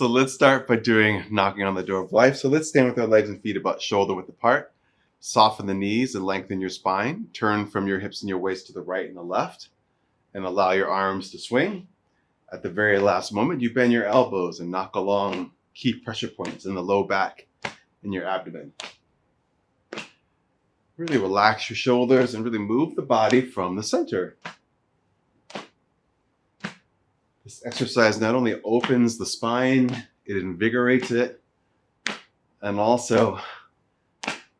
So let's start by doing knocking on the door of life. So let's stand with our legs and feet about shoulder width apart. Soften the knees and lengthen your spine. Turn from your hips and your waist to the right and the left. And allow your arms to swing. At the very last moment, you bend your elbows and knock along key pressure points in the low back and your abdomen. Really relax your shoulders and really move the body from the center. This exercise not only opens the spine, it invigorates it, and also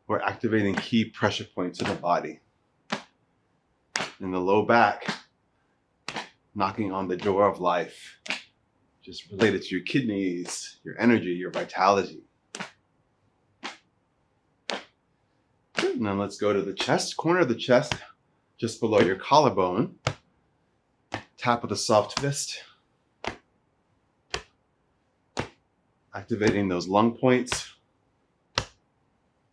we're activating key pressure points in the body. In the low back, knocking on the door of life, just related to your kidneys, your energy, your vitality. Good. And then let's go to the chest, corner of the chest, just below your collarbone. Tap with a soft fist. Activating those lung points.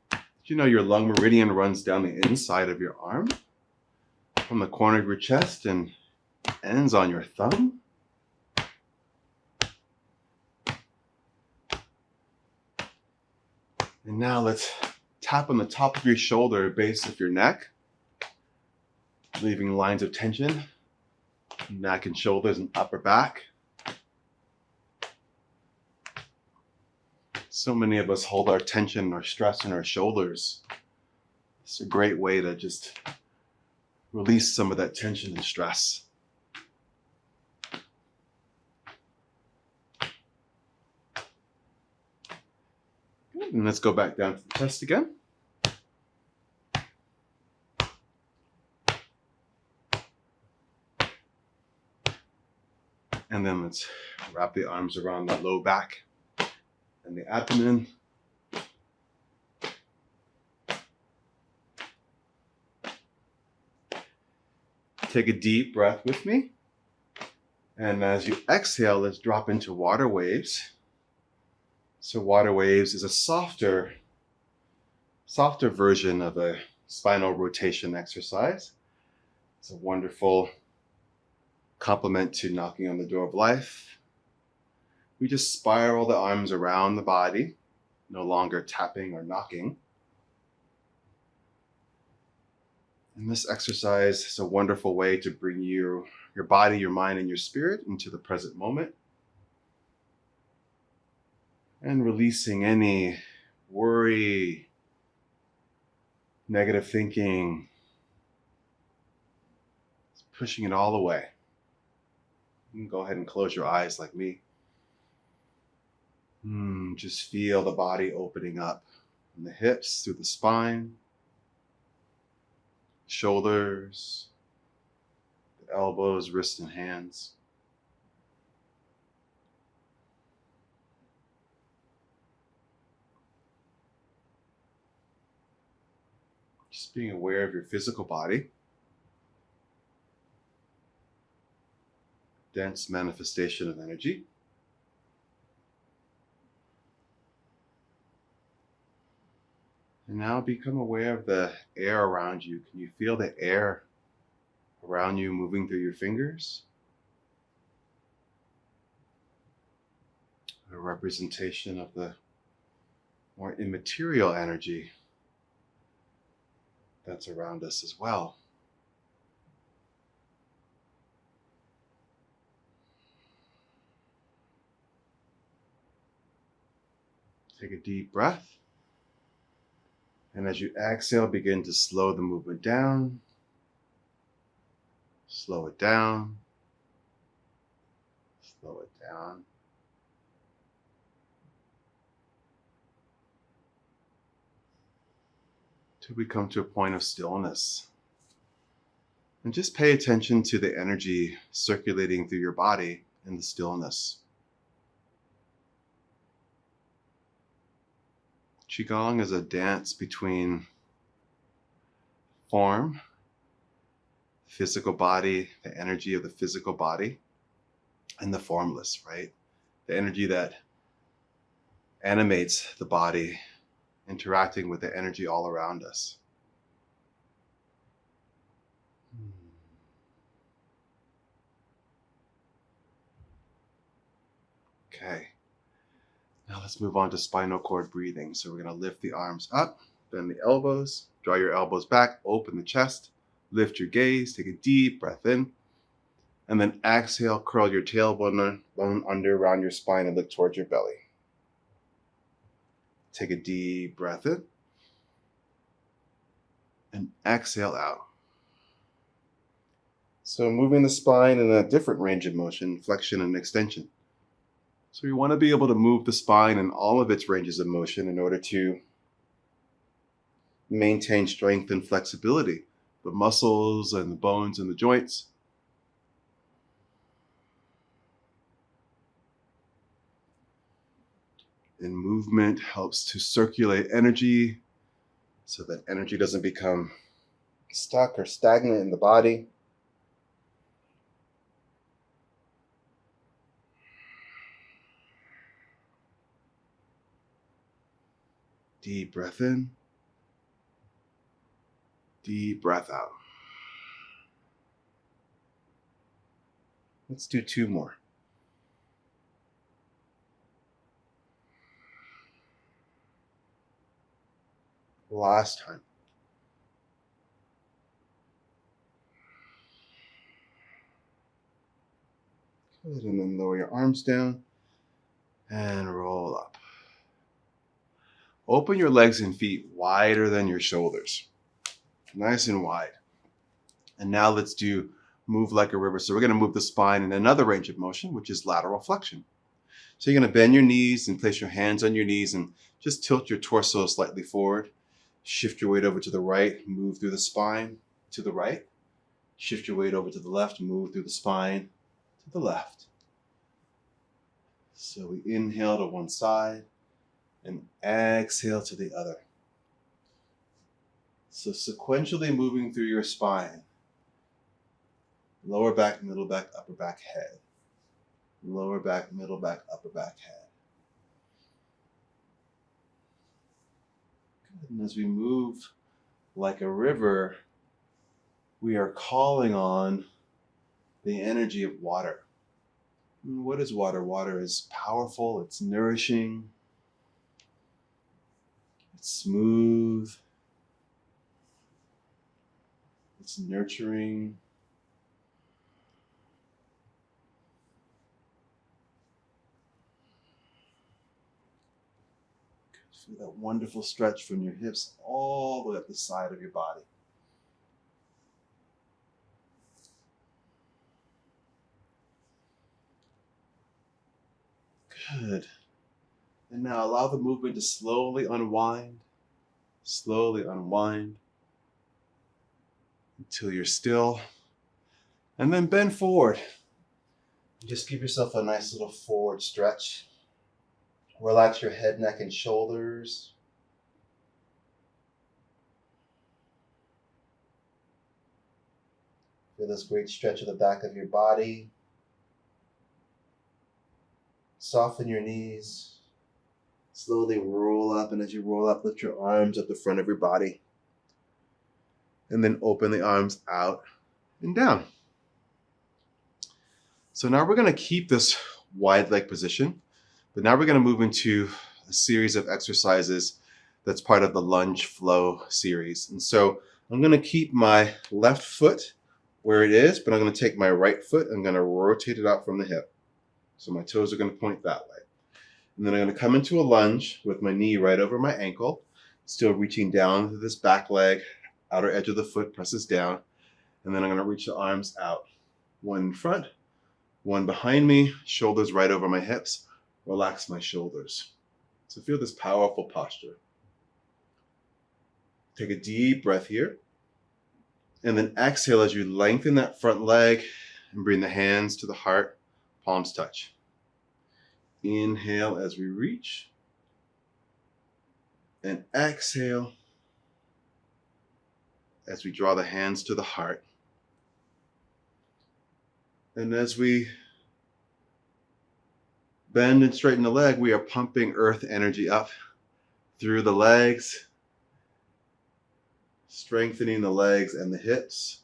Did you know your lung meridian runs down the inside of your arm from the corner of your chest and ends on your thumb? And now let's tap on the top of your shoulder, base of your neck, leaving lines of tension, neck and shoulders and upper back. So many of us hold our tension or stress in our shoulders. It's a great way to just release some of that tension and stress. Good. And let's go back down to the chest again. And then let's wrap the arms around that low back and the abdomen. Take a deep breath with me. And as you exhale, let's drop into water waves. So water waves is a softer version of a spinal rotation exercise. It's a wonderful complement to knocking on the door of life. We just spiral the arms around the body, no longer tapping or knocking. And this exercise is a wonderful way to bring your body, your mind, and your spirit into the present moment. And releasing any worry, negative thinking, pushing it all away. You can go ahead and close your eyes like me. Just feel the body opening up from the hips through the spine, shoulders, the elbows, wrists, and hands. Just being aware of your physical body. Dense manifestation of energy. And now become aware of the air around you. Can you feel the air around you moving through your fingers? A representation of the more immaterial energy that's around us as well. Take a deep breath. And as you exhale, begin to slow the movement down. Slow it down. Slow it down. Till we come to a point of stillness. And just pay attention to the energy circulating through your body in the stillness. Qigong is a dance between form, physical body, the energy of the physical body, and the formless, right? The energy that animates the body, interacting with the energy all around us. Okay. Now let's move on to spinal cord breathing. So we're going to lift the arms up, bend the elbows, draw your elbows back, open the chest, lift your gaze, take a deep breath in, and then exhale, curl your tailbone under around your spine and look towards your belly. Take a deep breath in and exhale out. So moving the spine in a different range of motion, flexion and extension. So you want to be able to move the spine in all of its ranges of motion in order to maintain strength and flexibility, the muscles and the bones and the joints. And movement helps to circulate energy so that energy doesn't become stuck or stagnant in the body. Deep breath in. Deep breath out. Let's do 2 more. Last time. Good, and then lower your arms down and roll up. Open your legs and feet wider than your shoulders. Nice and wide. And now let's do move like a river. So we're going to move the spine in another range of motion, which is lateral flexion. So you're going to bend your knees and place your hands on your knees and just tilt your torso slightly forward. Shift your weight over to the right, move through the spine to the right. Shift your weight over to the left, move through the spine to the left. So we inhale to one side and exhale to the other. So sequentially moving through your spine. Lower back, middle back, upper back, head. Lower back, middle back, upper back, head. Good. And as we move like a river, we are calling on the energy of water. And what is water? Water is powerful, it's nourishing, it's smooth, it's nurturing. Feel that wonderful stretch from your hips all the way up the side of your body. Good. And now allow the movement to slowly unwind until you're still. And then bend forward. Just give yourself a nice little forward stretch. Relax your head, neck, and shoulders. Feel this great stretch of the back of your body. Soften your knees. Slowly roll up, and as you roll up, lift your arms up the front of your body. And then open the arms out and down. So now we're going to keep this wide leg position, but now we're going to move into a series of exercises that's part of the lunge flow series. And so I'm going to keep my left foot where it is, but I'm going to take my right foot, I'm going to rotate it out from the hip. So my toes are going to point that way. And then I'm going to come into a lunge with my knee right over my ankle, still reaching down to this back leg, outer edge of the foot presses down. And then I'm going to reach the arms out. One in front, one behind me, shoulders right over my hips. Relax my shoulders. So feel this powerful posture. Take a deep breath here. And then exhale as you lengthen that front leg and bring the hands to the heart, palms touch. Inhale as we reach. And exhale as we draw the hands to the heart. And as we bend and straighten the leg, we are pumping earth energy up through the legs, strengthening the legs and the hips.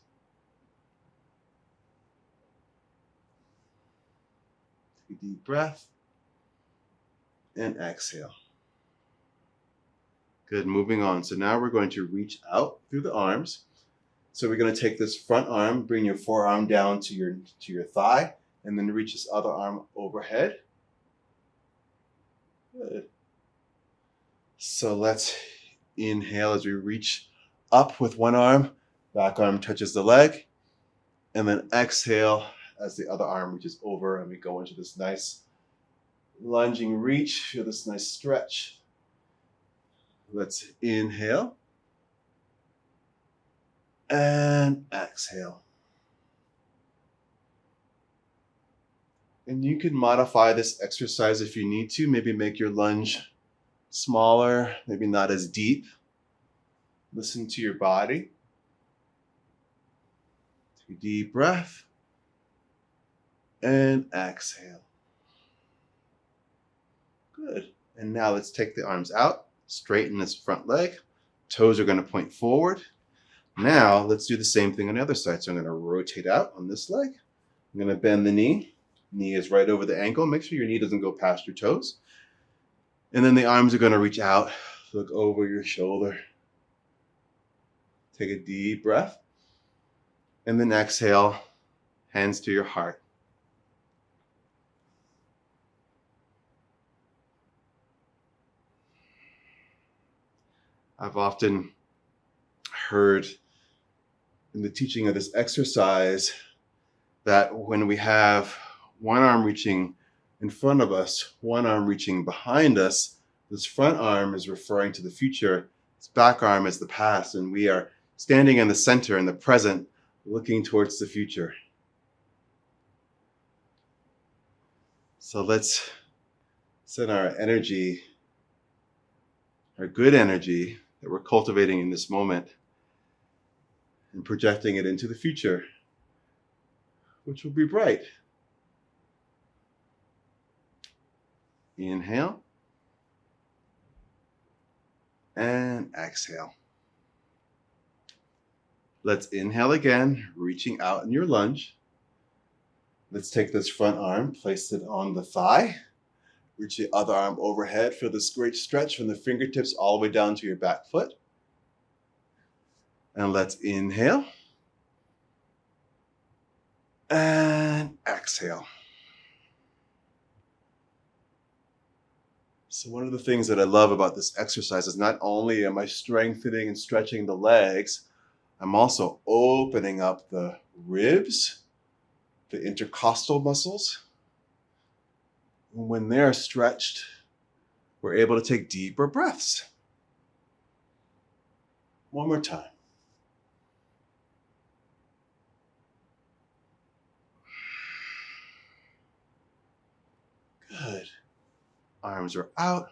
Take a deep breath. and exhale. Good, moving on. So now we're going to reach out through the arms. So we're going to take this front arm, bring your forearm down to your thigh, and then reach this other arm overhead. Good. So let's inhale as we reach up with one arm, back arm touches the leg, and then exhale as the other arm reaches over and we go into this nice lunging reach. Feel this nice stretch. Let's inhale and exhale. And you can modify this exercise if you need to. Maybe make your lunge smaller, maybe not as deep. Listen to your body. Take a deep breath and exhale. Good. And now let's take the arms out, straighten this front leg. Toes are going to point forward. Now let's do the same thing on the other side. So I'm going to rotate out on this leg. I'm going to bend the knee. Knee is right over the ankle. Make sure your knee doesn't go past your toes. And then the arms are going to reach out, look over your shoulder. Take a deep breath. And then exhale, hands to your heart. I've often heard in the teaching of this exercise that when we have one arm reaching in front of us, one arm reaching behind us, this front arm is referring to the future, this back arm is the past, and we are standing in the center, in the present, looking towards the future. So let's send our energy, our good energy that we're cultivating in this moment, and projecting it into the future, which will be bright. Inhale and exhale. Let's inhale again, reaching out in your lunge. Let's take this front arm, place it on the thigh. Reach the other arm overhead. Feel this great stretch from the fingertips all the way down to your back foot. And let's inhale and exhale. So one of the things that I love about this exercise is not only am I strengthening and stretching the legs, I'm also opening up the ribs, the intercostal muscles. And when they're stretched, we're able to take deeper breaths. One more time. Good. Arms are out.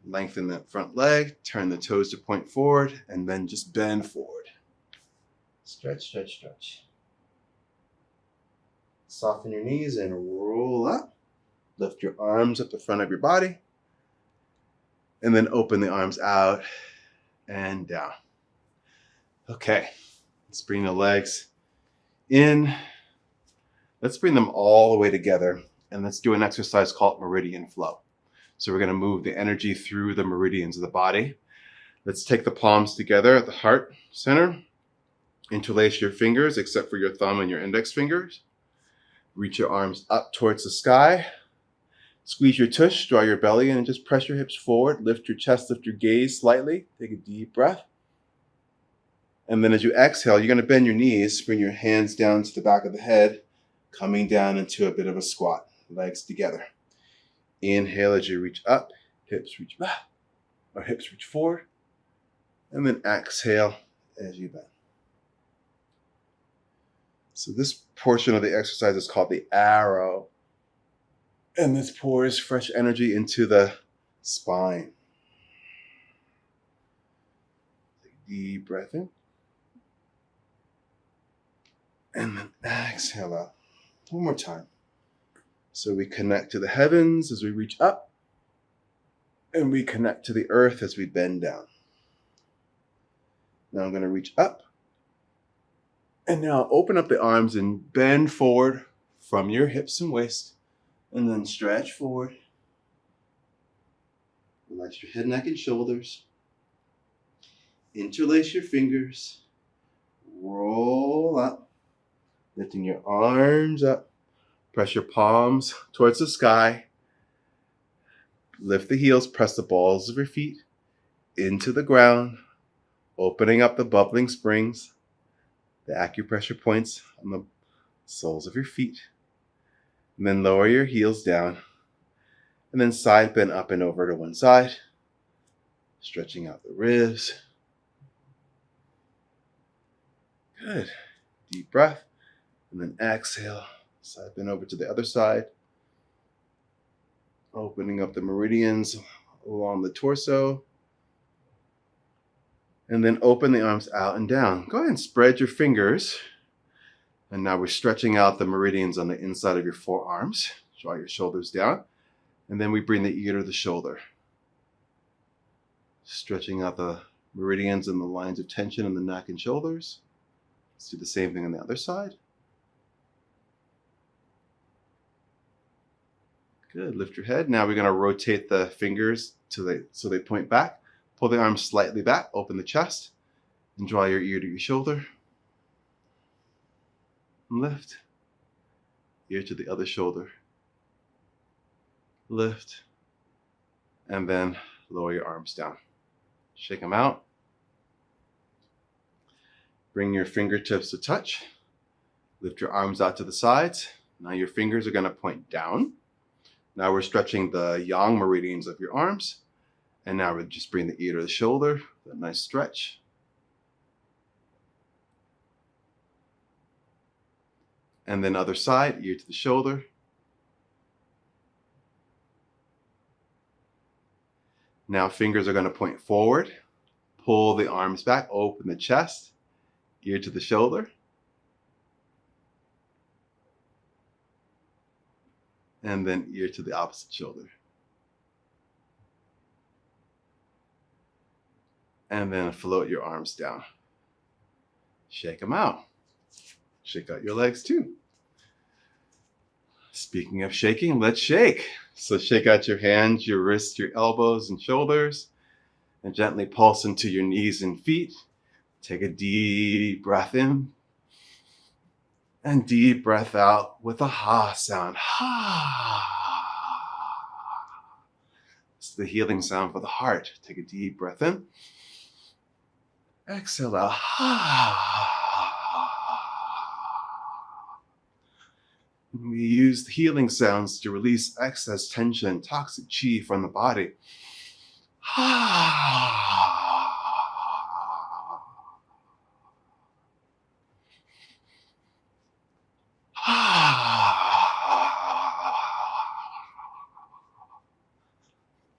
Lengthen that front leg. Turn the toes to point forward. And then just bend forward. Stretch, stretch, stretch. Soften your knees and roll up. Lift your arms up the front of your body. And then open the arms out and down. Okay. Let's bring the legs in. Let's bring them all the way together. And let's do an exercise called Meridian Flow. So we're going to move the energy through the meridians of the body. Let's take the palms together at the heart center. Interlace your fingers except for your thumb and your index fingers. Reach your arms up towards the sky. Squeeze your tush, draw your belly in, and just press your hips forward. Lift your chest, lift your gaze slightly. Take a deep breath. And then as you exhale, you're going to bend your knees, bring your hands down to the back of the head, coming down into a bit of a squat. Legs together. Inhale as you reach up, hips reach back, or hips reach forward. And then exhale as you bend. So this portion of the exercise is called the arrow. And this pours fresh energy into the spine. Take a deep breath in. And then exhale out. One more time. So we connect to the heavens as we reach up. And we connect to the earth as we bend down. Now I'm going to reach up. And now open up the arms and bend forward from your hips and waist. And then stretch forward. Relax your head, neck, and shoulders. Interlace your fingers. Roll up. Lifting your arms up. Press your palms towards the sky. Lift the heels. Press the balls of your feet into the ground. Opening up the bubbling springs, the acupressure points on the soles of your feet. And then lower your heels down. And then side bend up and over to one side. Stretching out the ribs. Good. Deep breath. And then exhale. Side bend over to the other side. Opening up the meridians along the torso. And then open the arms out and down. Go ahead and spread your fingers. And now we're stretching out the meridians on the inside of your forearms. Draw your shoulders down. And then we bring the ear to the shoulder. Stretching out the meridians and the lines of tension in the neck and shoulders. Let's do the same thing on the other side. Good. Lift your head. Now we're going to rotate the fingers so they point back. Pull the arms slightly back. Open the chest. And draw your ear to your shoulder. And lift. Ear to the other shoulder. Lift. And then lower your arms down. Shake them out. Bring your fingertips to touch. Lift your arms out to the sides. Now your fingers are going to point down. Now we're stretching the yang meridians of your arms. And now we'll just bring the ear to the shoulder. That nice stretch. And then other side, ear to the shoulder. Now fingers are going to point forward. Pull the arms back, open the chest, ear to the shoulder. And then ear to the opposite shoulder. And then float your arms down. Shake them out. Shake out your legs too. Speaking of shaking, let's shake. So shake out your hands, your wrists, your elbows and shoulders, and gently pulse into your knees and feet. Take a deep breath in and deep breath out with a ha sound. Ha. It's the healing sound for the heart. Take a deep breath in. Exhale out. Ha. We use the healing sounds to release excess tension, toxic chi from the body.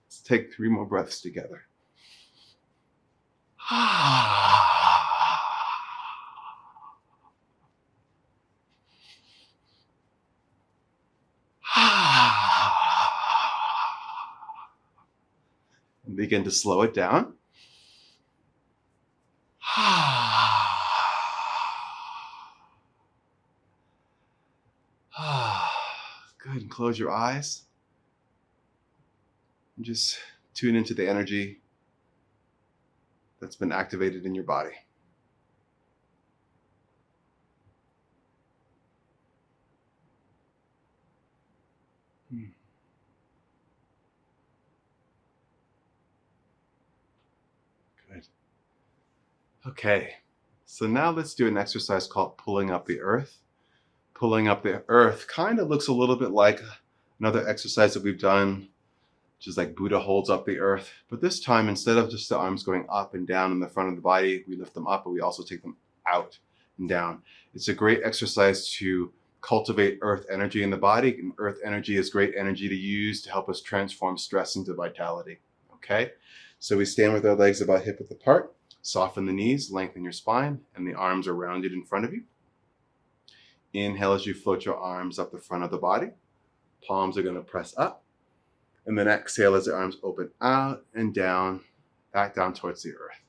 Let's take 3 more breaths together. And begin to slow it down. Good, and close your eyes. And just tune into the energy that's been activated in your body. Good. Okay, so now let's do an exercise called pulling up the earth. Pulling up the earth kind of looks a little bit like another exercise that we've done, which is like Buddha holds up the earth. But this time, instead of just the arms going up and down in the front of the body, we lift them up, but we also take them out and down. It's a great exercise to cultivate earth energy in the body. And earth energy is great energy to use to help us transform stress into vitality. Okay, so we stand with our legs about hip width apart, soften the knees, lengthen your spine, and the arms are rounded in front of you. Inhale as you float your arms up the front of the body. Palms are going to press up. And then exhale as the arms open out and down, back down towards the earth.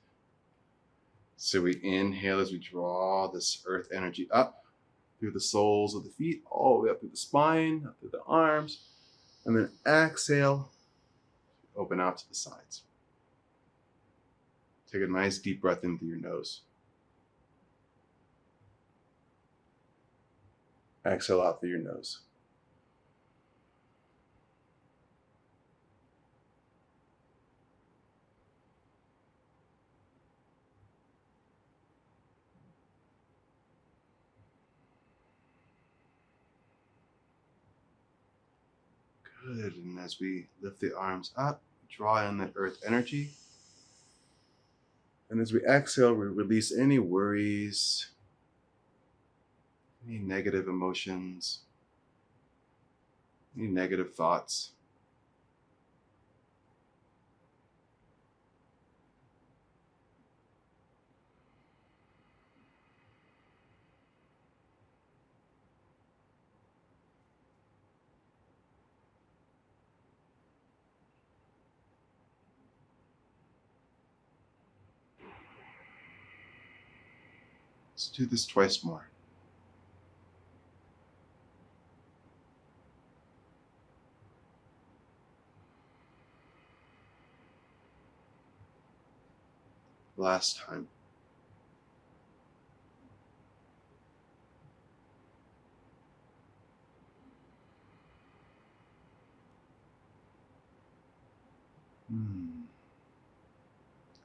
So we inhale as we draw this earth energy up through the soles of the feet, all the way up through the spine, up through the arms. And then exhale, open out to the sides. Take a nice deep breath in through your nose. Exhale out through your nose. Good. And as we lift the arms up, draw in the earth energy. And as we exhale, we release any worries, any negative emotions, any negative thoughts. Let's do this twice more. Last time.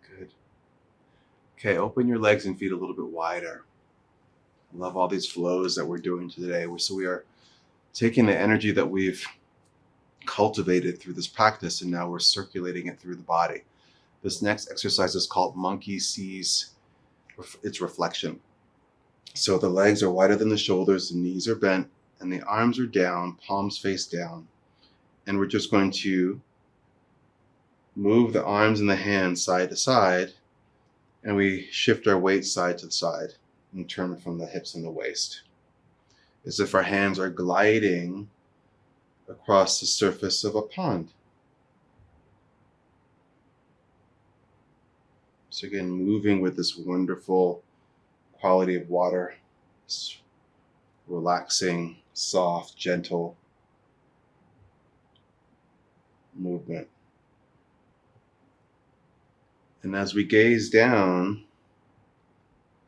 Good. Okay, open your legs and feet a little bit wider. I love all these flows that we're doing today. So we are taking the energy that we've cultivated through this practice, and now we're circulating it through the body. This next exercise is called Monkey Sees its reflection. So the legs are wider than the shoulders, the knees are bent, and the arms are down, palms face down. And we're just going to move the arms and the hands side to side, and we shift our weight side to side and turn from the hips and the waist, as if our hands are gliding across the surface of a pond. So again, moving with this wonderful quality of water, this relaxing, soft, gentle movement. And as we gaze down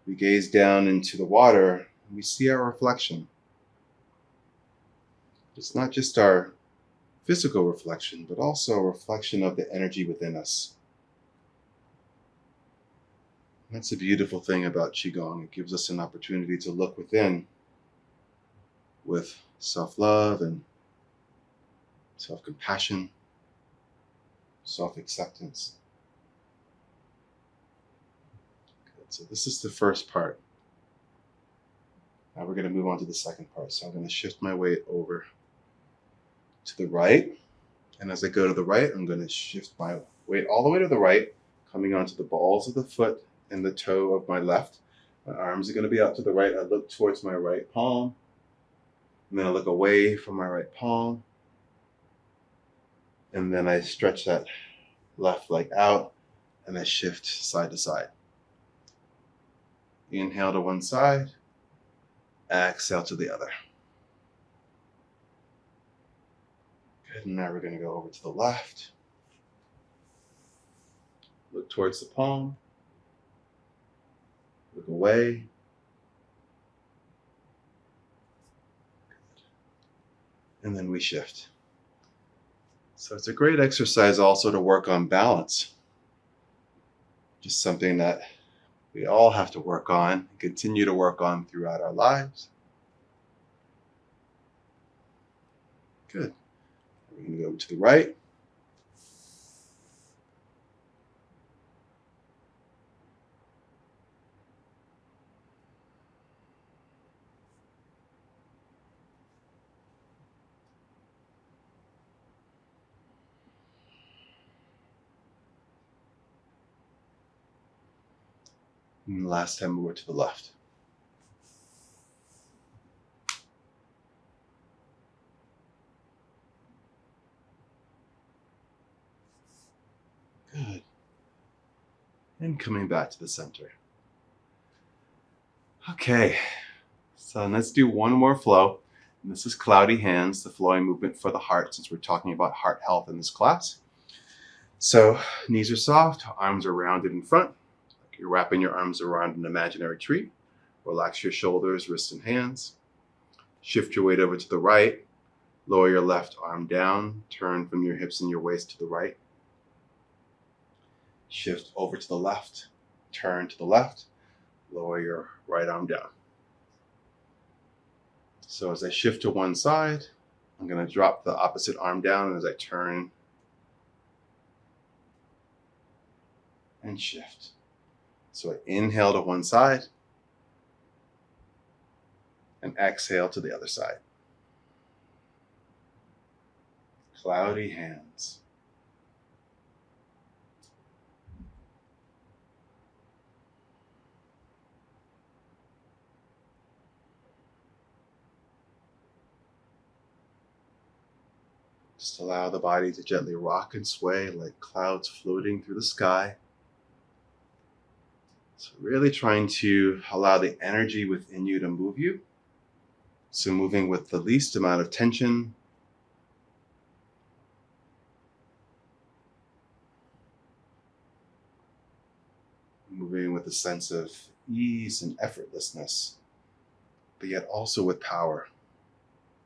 into the water, we see our reflection. It's not just our physical reflection, but also a reflection of the energy within us. That's a beautiful thing about Qigong. It gives us an opportunity to look within with self-love and self-compassion, self-acceptance. Good. So this is the first part. Now we're going to move on to the second part. So I'm going to shift my weight over to the right. And as I go to the right, I'm going to shift my weight all the way to the right, coming onto the balls of the foot and the toe of my left. My arms are going to be out to the right. I look towards my right palm. And then I look away from my right palm. And then I stretch that left leg out and I shift side to side. Inhale to one side. Exhale to the other. Good. And now we're going to go over to the left. Look towards the palm. Look away. Good. And then we shift. So it's a great exercise also to work on balance. Just something that we all have to work on, continue to work on throughout our lives. Good. We're going to go to the right. And the last time we were to the left. Good. And coming back to the center. Okay, so let's do one more flow. And this is Cloudy Hands, the flowing movement for the heart, since we're talking about heart health in this class. So knees are soft, arms are rounded in front. You're wrapping your arms around an imaginary tree. Relax your shoulders, wrists, and hands. Shift your weight over to the right. Lower your left arm down. Turn from your hips and your waist to the right. Shift over to the left. Turn to the left. Lower your right arm down. So as I shift to one side, I'm going to drop the opposite arm down as I turn and shift. So I inhale to one side and exhale to the other side. Cloudy hands. Just allow the body to gently rock and sway like clouds floating through the sky. So really trying to allow the energy within you to move you. So moving with the least amount of tension. Moving with a sense of ease and effortlessness, but yet also with power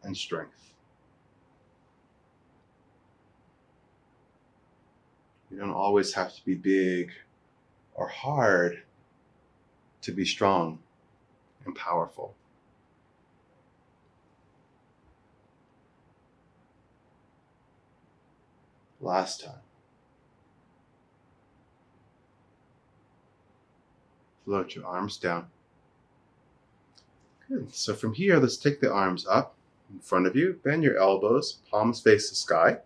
and strength. You don't always have to be big or hard to be strong and powerful. Last time. Float your arms down. Good. So from here, let's take the arms up in front of you. Bend your elbows, palms face the sky.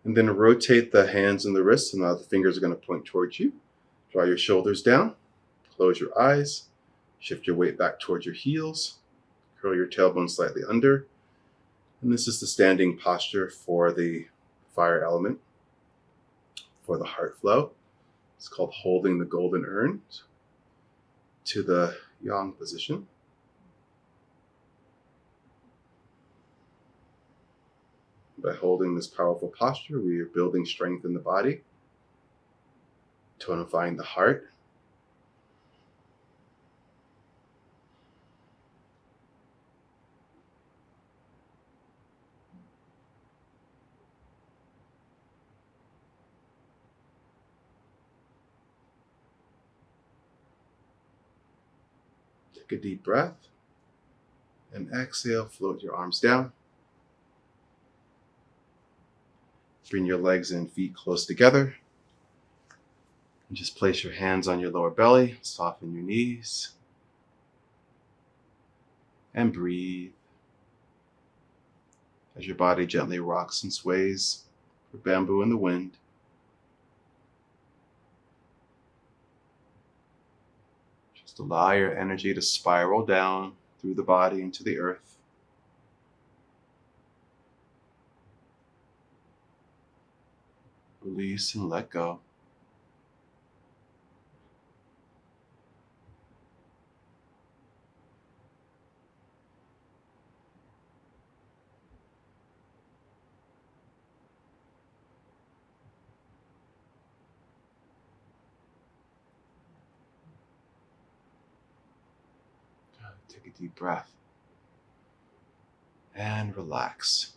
And then rotate the hands and the wrists, and now the fingers are going to point towards you. Draw your shoulders down. Close your eyes. Shift your weight back towards your heels. Curl your tailbone slightly under. And this is the standing posture for the fire element, for the heart flow. It's called holding the golden urn to the yang position. By holding this powerful posture, we are building strength in the body, tonifying the heart. Take a deep breath and exhale, float your arms down. Bring your legs and feet close together. And just place your hands on your lower belly, soften your knees, and breathe as your body gently rocks and sways for bamboo in the wind. Just allow your energy to spiral down through the body into the earth. Release and let go. Take a deep breath and relax.